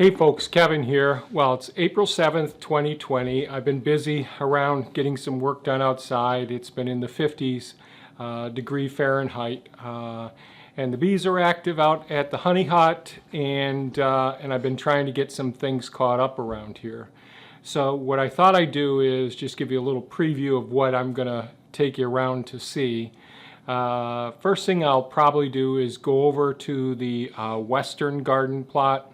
Hey folks, Kevin here. Well, it's April 7th, 2020. I've been busy around getting some work done outside. It's been in the 50s degree Fahrenheit. And the bees are active out at the honey hut, and I've been trying to get some things caught up around here. So what I thought I'd do is just give you a little preview of what I'm going to take you around to see. First thing I'll probably do is go over to the western garden plot.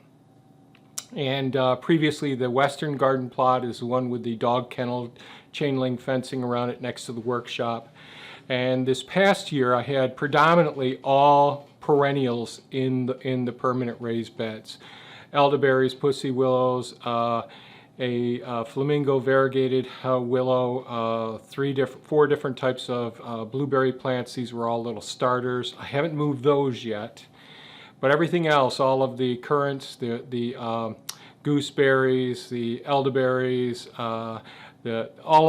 And previously the western garden plot is the one with the dog kennel chain link fencing around it next to the workshop. And this past year I had predominantly all perennials in the permanent raised beds. Elderberries, pussy willows, a flamingo variegated willow, four different types of blueberry plants. These were all little starters. I haven't moved those yet. But everything else, all of the currants, the gooseberries, the elderberries, all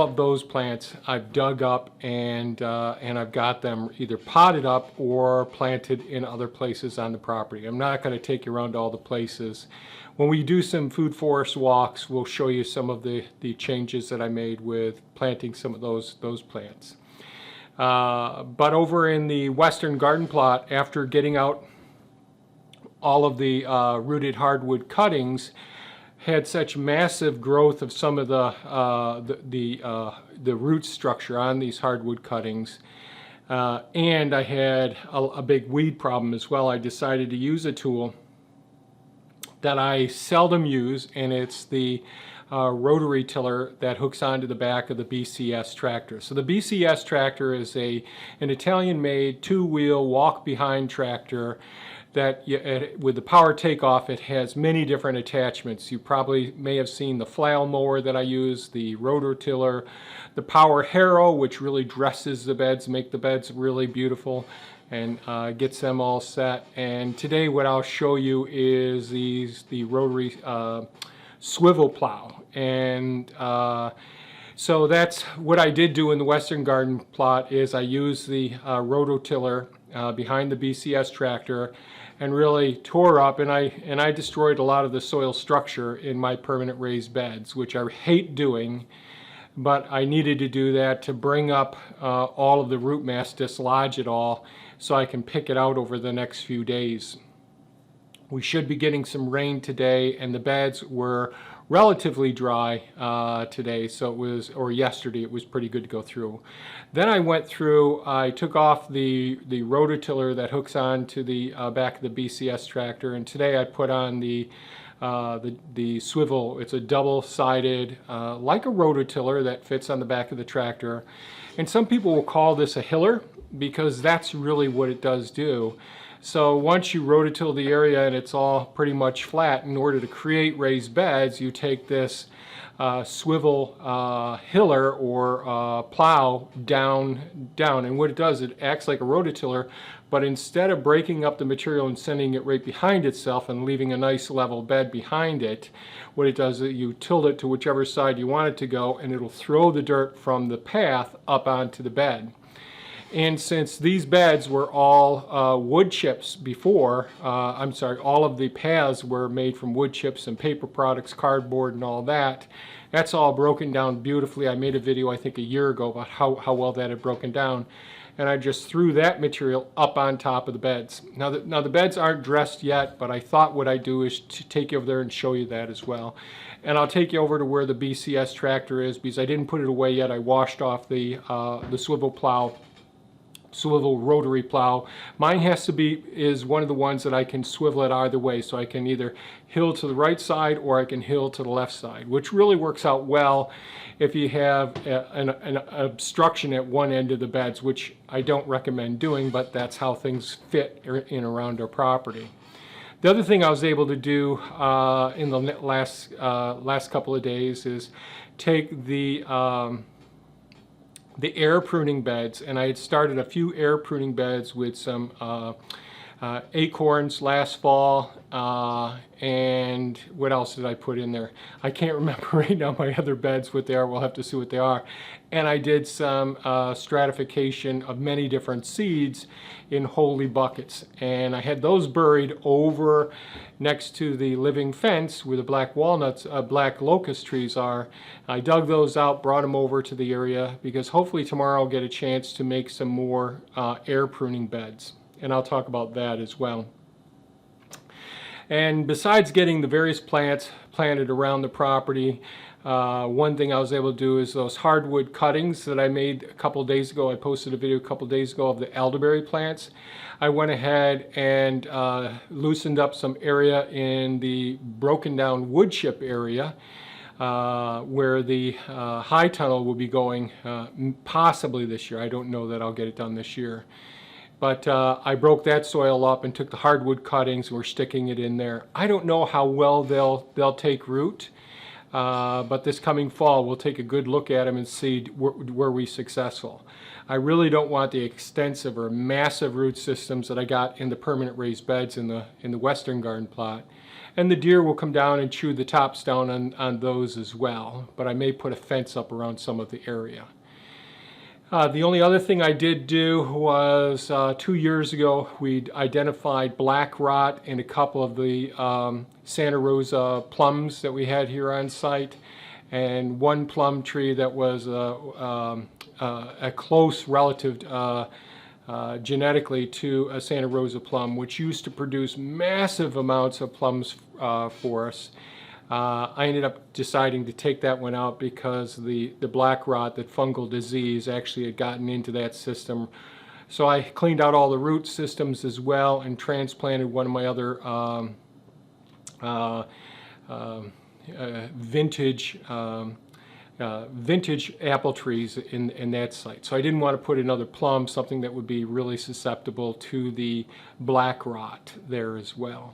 of those plants I've dug up and I've got them either potted up or planted in other places on the property. I'm not going to take you around to all the places. When we do some food forest walks, we'll show you some of the changes that I made with planting some of those plants. But over in the western garden plot, after getting out all of the rooted hardwood cuttings, had such massive growth of some of the root structure on these hardwood cuttings, and I had a big weed problem as well. I decided to use a tool that I seldom use, and it's the rotary tiller that hooks onto the back of the BCS tractor. So the BCS tractor is an Italian-made two-wheel walk-behind tractor that with the power takeoff, it has many different attachments. You probably may have seen the flail mower that I use, the rotor tiller, the power harrow, which really dresses the beds, make the beds really beautiful, and gets them all set. And today what I'll show you is the rotary swivel plow. And so that's what I did do in the western garden plot, is I used the rototiller behind the BCS tractor and really tore up, and I destroyed a lot of the soil structure in my permanent raised beds, which I hate doing, but I needed to do that to bring up all of the root mass, dislodge it all, so I can pick it out over the next few days. We should be getting some rain today, and the beds were relatively dry today, so it was, or yesterday, it was pretty good to go through. Then I went through, I took off the rototiller that hooks on to the back of the BCS tractor, and today I put on the swivel. It's a double-sided, like a rototiller that fits on the back of the tractor. And some people will call this a hiller, because that's really what it does do. So once you rototill the area and it's all pretty much flat, in order to create raised beds, you take this swivel hiller or plow down. And what it does, it acts like a rototiller, but instead of breaking up the material and sending it right behind itself and leaving a nice level bed behind it, what it does is you tilt it to whichever side you want it to go, and it'll throw the dirt from the path up onto the bed. And since these beds were all wood chips before, all of the paths were made from wood chips and paper products, cardboard and all that, that's all broken down beautifully. I made a video I think a year ago about how well that had broken down. And I just threw that material up on top of the beds. Now the beds aren't dressed yet, but I thought what I'd do is to take you over there and show you that as well. And I'll take you over to where the BCS tractor is, because I didn't put it away yet. I washed off the swivel rotary plow. Mine is one of the ones that I can swivel it either way, so I can either hill to the right side or I can hill to the left side, which really works out well if you have an obstruction at one end of the beds, which I don't recommend doing, but that's how things fit in around our property. The other thing I was able to do in the last couple of days is take the air pruning beds, and I had started a few air pruning beds with some acorns last fall, and what else did I put in there? I can't remember right now my other beds what they are. We'll have to see what they are. And I did some stratification of many different seeds in holy buckets, and I had those buried over next to the living fence where the black walnuts, black locust trees are. I dug those out, brought them over to the area, because hopefully tomorrow I'll get a chance to make some more air pruning beds, and I'll talk about that as well. And besides getting the various plants planted around the property, one thing I was able to do is those hardwood cuttings that I made a couple days ago. I posted a video a couple days ago of the elderberry plants. I went ahead and loosened up some area in the broken down wood chip area where the high tunnel will be going possibly this year. I don't know that I'll get it done this year. But I broke that soil up and took the hardwood cuttings and we're sticking it in there. I don't know how well they'll take root, but this coming fall we'll take a good look at them and see were we successful. I really don't want the extensive or massive root systems that I got in the permanent raised beds in the western garden plot. And the deer will come down and chew the tops down on those as well. But I may put a fence up around some of the area. The only other thing I did do was 2 years ago we'd identified black rot in a couple of the Santa Rosa plums that we had here on site, and one plum tree that was a close relative genetically to a Santa Rosa plum, which used to produce massive amounts of plums for us. I ended up deciding to take that one out because the black rot, that fungal disease, actually had gotten into that system. So I cleaned out all the root systems as well and transplanted one of my other vintage apple trees in that site. So I didn't want to put another plum, something that would be really susceptible to the black rot there as well.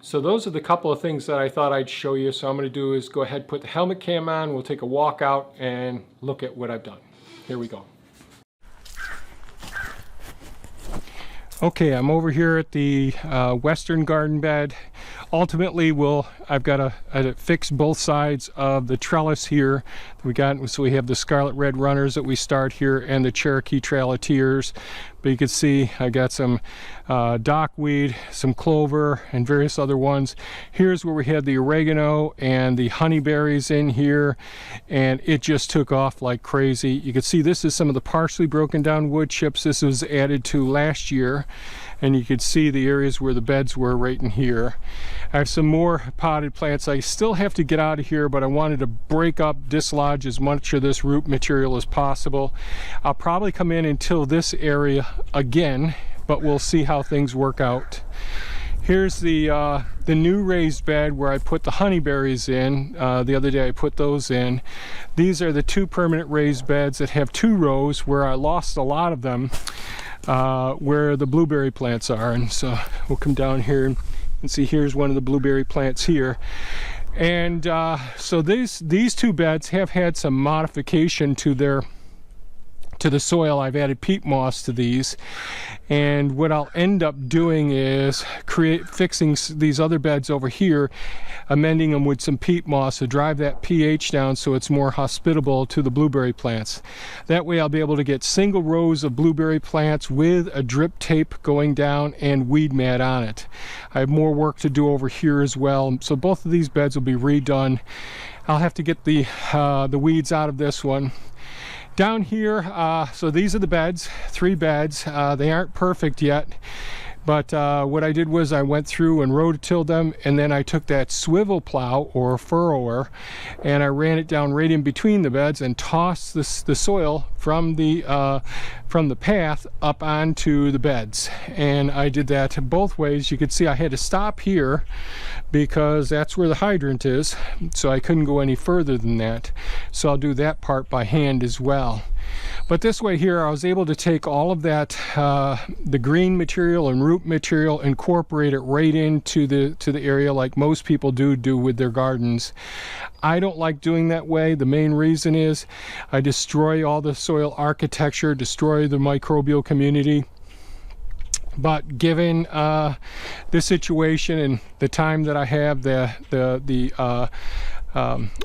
So those are the couple of things that I thought I'd show you. So I'm going to do is go ahead, put the helmet cam on, we'll take a walk out and look at what I've done. Here we go. Okay, I'm over here at the western garden bed. Ultimately, I've got to fix both sides of the trellis here. So we have the scarlet red runners that we start here and the Cherokee trelliteers. But you can see I got some dockweed, some clover, and various other ones. Here's where we had the oregano and the honeyberries in here, and it just took off like crazy. You can see this is some of the partially broken down wood chips. This was added to last year, and you can see the areas where the beds were right in here. I have some more potted plants I still have to get out of here, but I wanted to break up, dislodge as much of this root material as possible. I'll probably come in and till this area again, but we'll see how things work out. Here's the new raised bed where I put the honeyberries in. The other day I put those in. These are the two permanent raised beds that have 2 rows where I lost a lot of them, where the blueberry plants are. And so we'll come down here and see, here's one of the blueberry plants here. And so these 2 beds have had some modification to the soil. I've added peat moss to these, and what I'll end up doing is fixing these other beds over here, amending them with some peat moss to drive that pH down so it's more hospitable to the blueberry plants. That way I'll be able to get single rows of blueberry plants with a drip tape going down and weed mat on it. I have more work to do over here as well, so both of these beds will be redone. I'll have to get the weeds out of this one. Down here, so these are the beds, 3 beds. They aren't perfect yet, but what I did was I went through and rototilled them, and then I took that swivel plow or furrower and I ran it down right in between the beds and tossed the soil from the path up onto the beds. And I did that both ways. You could see I had to stop here because that's where the hydrant is, so I couldn't go any further than that. So I'll do that part by hand as well. But this way here, I was able to take all of that, the green material and root material, incorporate it right into the area like most people do with their gardens. I don't like doing that way. The main reason is I destroy all the soil architecture, destroy the microbial community. But given the situation and the time that I have, the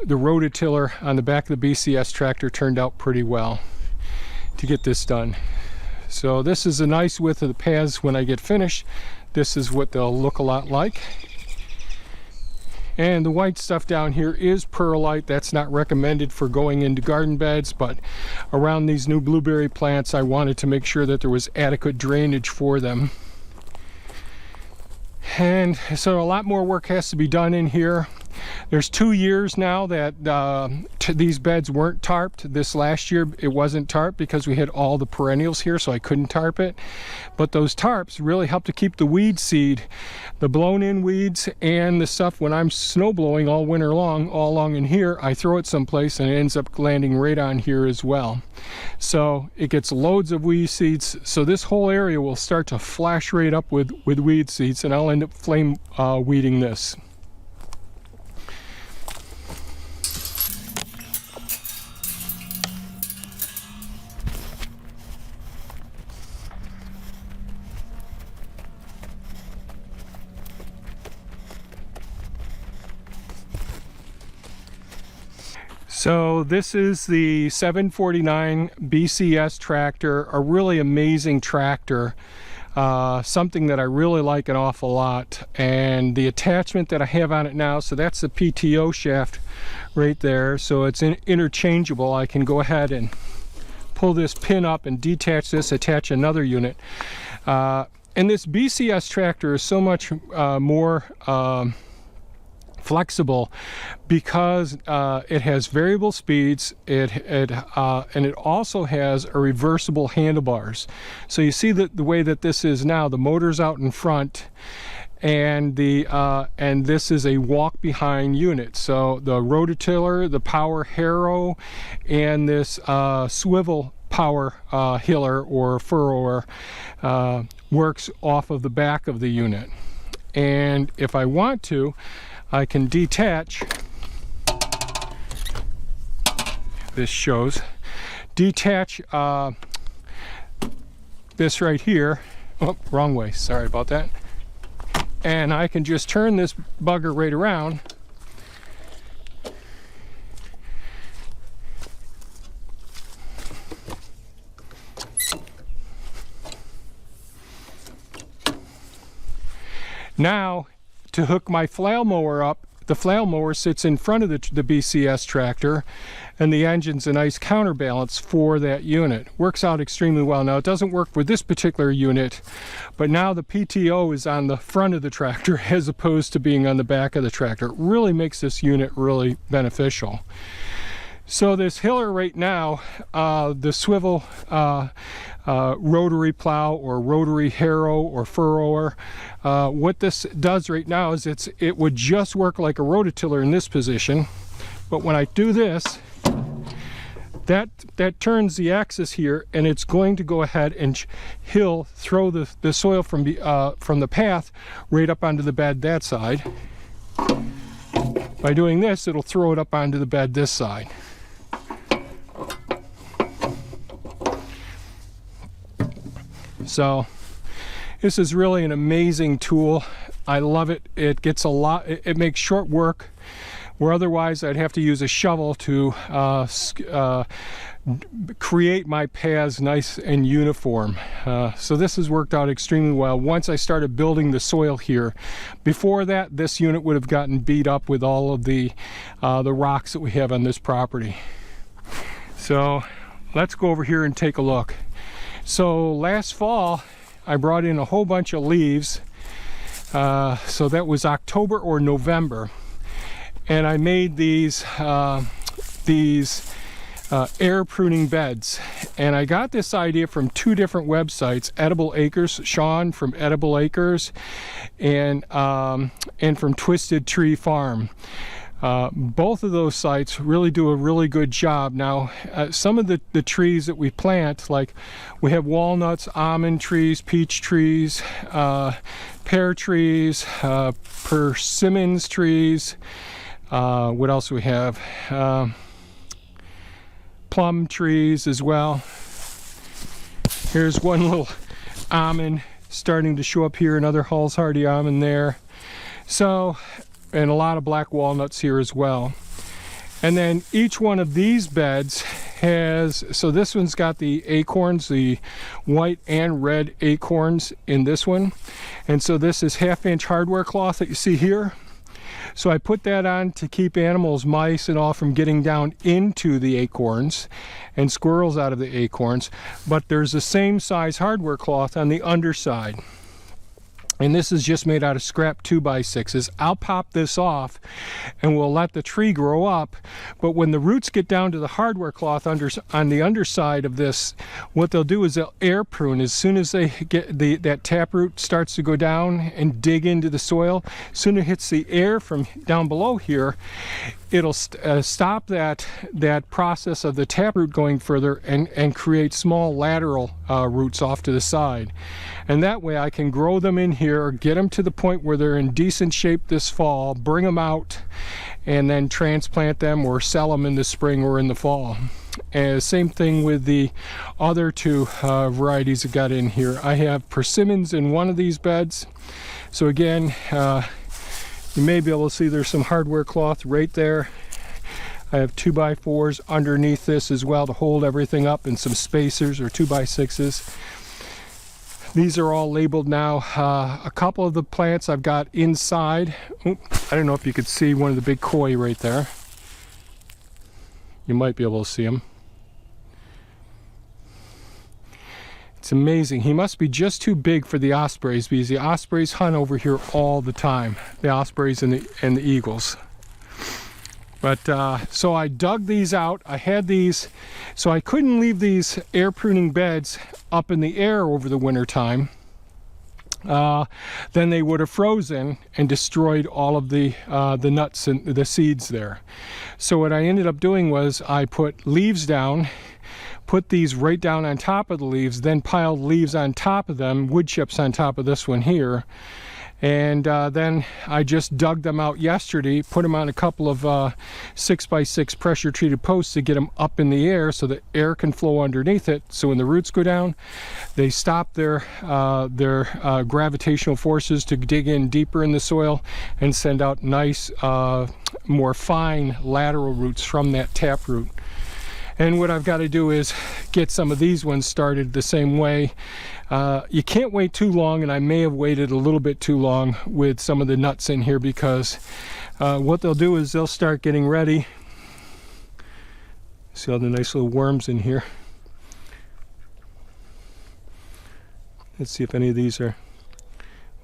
rototiller on the back of the BCS tractor turned out pretty well to get this done. So this is a nice width of the paths when I get finished. This is what they'll look a lot like. And the white stuff down here is perlite. That's not recommended for going into garden beds, but around these new blueberry plants, I wanted to make sure that there was adequate drainage for them. And so a lot more work has to be done in here. There's 2 years now that these beds weren't tarped. This last year it wasn't tarped because we had all the perennials here, so I couldn't tarp it. But those tarps really help to keep the weed seed, the blown in weeds, and the stuff when I'm snow blowing all winter long, all along in here, I throw it someplace and it ends up landing right on here as well. So it gets loads of weed seeds. So this whole area will start to flash right up with weed seeds, and I'll end up flame weeding this. So this is the 749 BCS tractor, a really amazing tractor, something that I really like an awful lot. And the attachment that I have on it now, so that's the PTO shaft right there, so it's interchangeable. I can go ahead and pull this pin up and detach this, attach another unit. And this BCS tractor is so much more flexible because it has variable speeds, and it also has a reversible handlebars. So you see that the way that this is now, the motor's out in front, and this is a walk behind unit. So the rototiller, the power harrow, and this swivel power hiller or furrower works off of the back of the unit. And if I want to, I can detach, this shows, detach this right here. Oh, wrong way, sorry about that. And I can just turn this bugger right around now. To hook my flail mower up, the flail mower sits in front of the BCS tractor, and the engine's a nice counterbalance for that unit. Works out extremely well. Now it doesn't work for this particular unit, but now the PTO is on the front of the tractor as opposed to being on the back of the tractor. It really makes this unit really beneficial. So this hiller right now, the swivel rotary plow or rotary harrow or furrower, what this does right now is it would just work like a rototiller in this position, but when I do this, that turns the axis here, and it's going to go ahead and throw the soil from the path right up onto the bed that side. By doing this, it'll throw it up onto the bed this side. So this is really an amazing tool. I love it. It gets a lot, it makes short work where otherwise I'd have to use a shovel to create my paths nice and uniform. So this has worked out extremely well once I started building the soil here. Before that, this unit would have gotten beat up with all of the rocks that we have on this property. So let's go over here and take a look. So last fall I brought in a whole bunch of leaves, so that was October or November, and I made these air pruning beds. And I got this idea from 2 different websites, Edible Acres, Sean from Edible Acres, and from Twisted Tree Farm. Both of those sites really do a really good job. Now, some of the trees that we plant, like we have walnuts, almond trees, peach trees, pear trees, persimmons trees. What else do we have? Plum trees as well. Here's one little almond starting to show up here, another Hall's Hardy almond there. So, and a lot of black walnuts here as well. And then each one of these beds has, so this one's got the acorns, the white and red acorns in this one. And so this is 1/2-inch hardware cloth that you see here. So I put that on to keep animals, mice and all, from getting down into the acorns and squirrels out of the acorns. But there's the same size hardware cloth on the underside. And this is just made out of scrap 2x6s. I'll pop this off and we'll let the tree grow up. But when the roots get down to the hardware cloth on the underside of this, what they'll do is they'll air prune. As soon as they get that taproot starts to go down and dig into the soil, as soon as it hits the air from down below here, it'll stop that process of the taproot going further and create small lateral roots off to the side. And that way I can grow them in here, get them to the point where they're in decent shape this fall, bring them out, and then transplant them or sell them in the spring or in the fall. And same thing with the other two varieties I got in here. I have persimmons in one of these beds. So again, you may be able to see there's some hardware cloth right there. I have 2x4s underneath this as well to hold everything up, and some spacers or 2x6s. These are all labeled now. A couple of the plants I've got inside. I don't know if you could see one of the big koi right there. You might be able to see him. It's amazing. He must be just too big for the ospreys, because the ospreys hunt over here all the time. The ospreys and the eagles. But so I dug these out. I had these, so I couldn't leave these air pruning beds up in the air over the winter time. Then they would have frozen and destroyed all of the nuts and the seeds there. So what I ended up doing was I put leaves down, put these right down on top of the leaves, then piled leaves on top of them, wood chips on top of this one here. And then I just dug them out yesterday, put them on a couple of 6x6 pressure treated posts to get them up in the air so the air can flow underneath it. So when the roots go down, they stop their gravitational forces to dig in deeper in the soil and send out nice, more fine lateral roots from that taproot. And what I've got to do is get some of these ones started the same way. You can't wait too long, and I may have waited a little bit too long with some of the nuts in here, because what they'll do is they'll start getting ready. See all the nice little worms in here. Let's see if any of these are,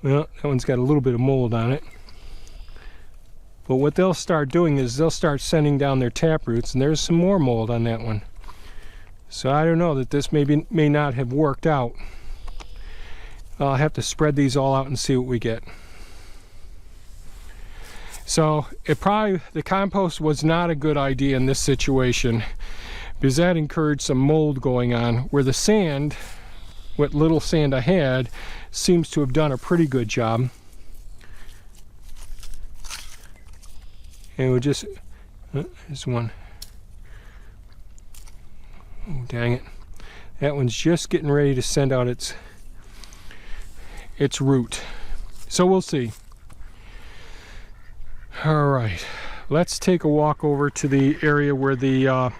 well, that one's got a little bit of mold on it. But what they'll start doing is they'll start sending down their taproots, and there's some more mold on that one. So I don't know, that this may not have worked out. I'll have to spread these all out and see what we get. So the compost was not a good idea in this situation, because that encouraged some mold going on, where the sand, what little sand I had, seems to have done a pretty good job. And we'll just, there's one. Oh, dang it. That one's just getting ready to send out its root. So we'll see. All right, let's take a walk over to the area where the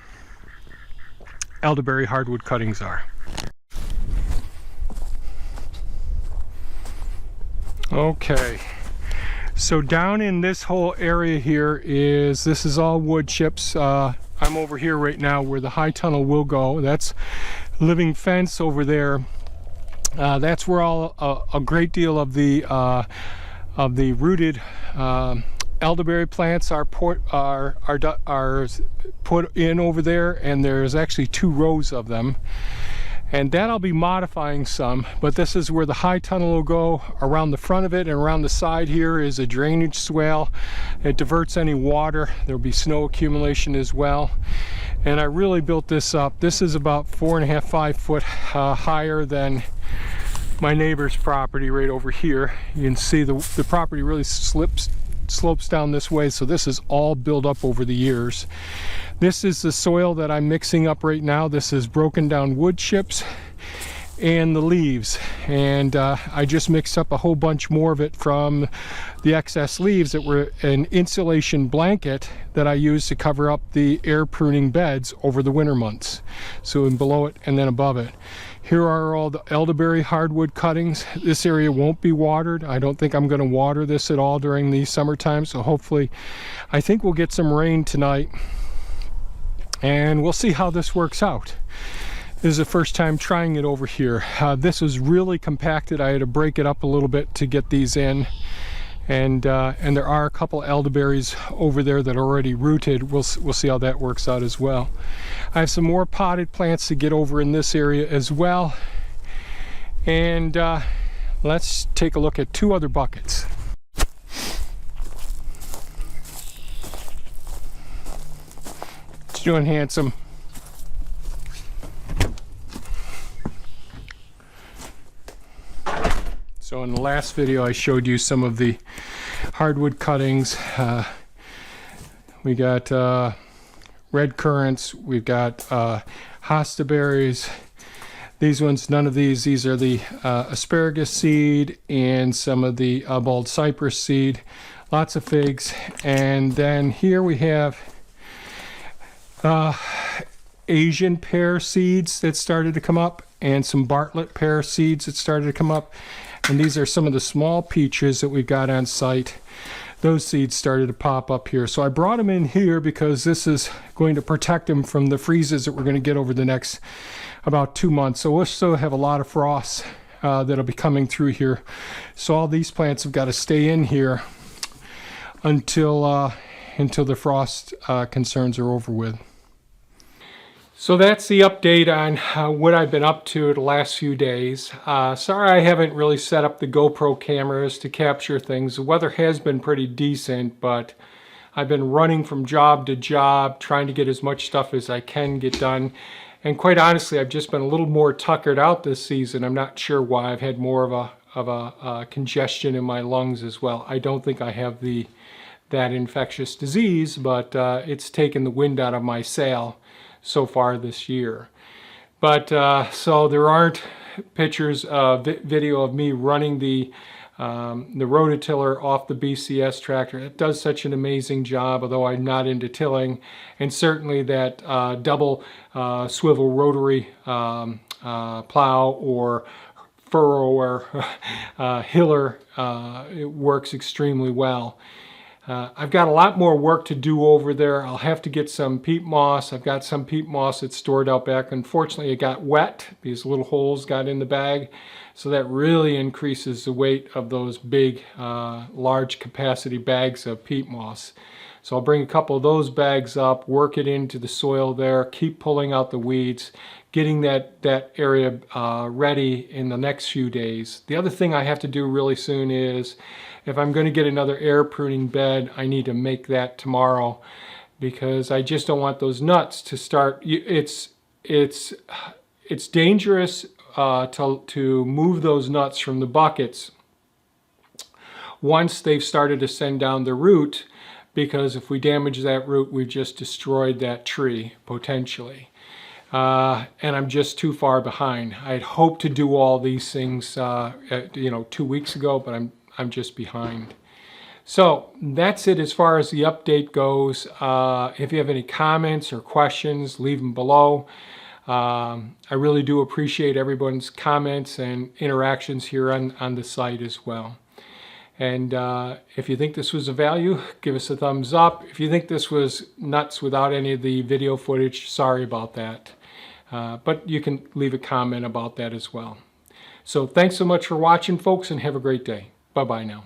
elderberry hardwood cuttings are. Okay. So down in this whole area here this is all wood chips. I'm over here right now where the high tunnel will go. That's living fence over there. That's where a great deal of the rooted elderberry plants are put in over there, and there's actually 2 rows of them. And that I'll be modifying some, but this is where the high tunnel will go. Around the front of it and around the side here is a drainage swale. It diverts any water. There'll be snow accumulation as well. And I really built this up. This is about 4.5, 5 foot higher than my neighbor's property right over here. You can see the property really slopes down this way, so this is all built up over the years. This is the soil that I'm mixing up right now. This is broken down wood chips and the leaves, and I just mixed up a whole bunch more of it from the excess leaves that were an insulation blanket that I used to cover up the air pruning beds over the winter months. So in below it and then above it. Here are all the elderberry hardwood cuttings. This area won't be watered. I don't think I'm going to water this at all during the summertime, so hopefully I think we'll get some rain tonight, and we'll see how this works out. This is the first time trying it over here. This was really compacted. I had to break it up a little bit to get these in, and there are a couple elderberries over there that are already rooted. We'll see how that works out as well. I have some more potted plants to get over in this area as well, and let's take a look at two other buckets. What's doing, handsome? So in the last video I showed you some of the hardwood cuttings. We got red currants, we've got hosta berries. These ones, none of these are the asparagus seed and some of the bald cypress seed. Lots of figs. And then here we have Asian pear seeds that started to come up, and some Bartlett pear seeds that started to come up. And these are some of the small peaches that we've got on site. Those seeds started to pop up here. So I brought them in here because this is going to protect them from the freezes that we're going to get over the next about 2 months. So we'll still have a lot of frost that'll be coming through here. So all these plants have got to stay in here until the frost concerns are over with. So that's the update on what I've been up to the last few days. Sorry I haven't really set up the GoPro cameras to capture things. The weather has been pretty decent, but I've been running from job to job, trying to get as much stuff as I can get done. And quite honestly, I've just been a little more tuckered out this season. I'm not sure why. I've had more of a congestion in my lungs as well. I don't think I have that infectious disease, but it's taken the wind out of my sail so far this year. But so there aren't pictures of video of me running the rototiller off the BCS tractor. It does such an amazing job, although I'm not into tilling. And certainly that double swivel rotary plow or furrower hiller, it works extremely well. I've got a lot more work to do over there. I'll have to get some peat moss. I've got some peat moss that's stored out back. Unfortunately, it got wet. These little holes got in the bag. So that really increases the weight of those big, large capacity bags of peat moss. So I'll bring a couple of those bags up, work it into the soil there, keep pulling out the weeds, getting that area ready in the next few days. The other thing I have to do really soon is, if I'm going to get another air pruning bed, I need to make that tomorrow, because I just don't want those nuts to start. It's dangerous to move those nuts from the buckets once they've started to send down the root, because if we damage that root, we've just destroyed that tree potentially. And I'm just too far behind. I'd hoped to do all these things 2 weeks ago, but I'm just behind. So that's it as far as the update goes. If you have any comments or questions, leave them below. I really do appreciate everyone's comments and interactions here on the site as well. And if you think this was of value, give us a thumbs up. If you think this was nuts without any of the video footage, sorry about that. But you can leave a comment about that as well. So thanks so much for watching, folks, and have a great day. Bye-bye now.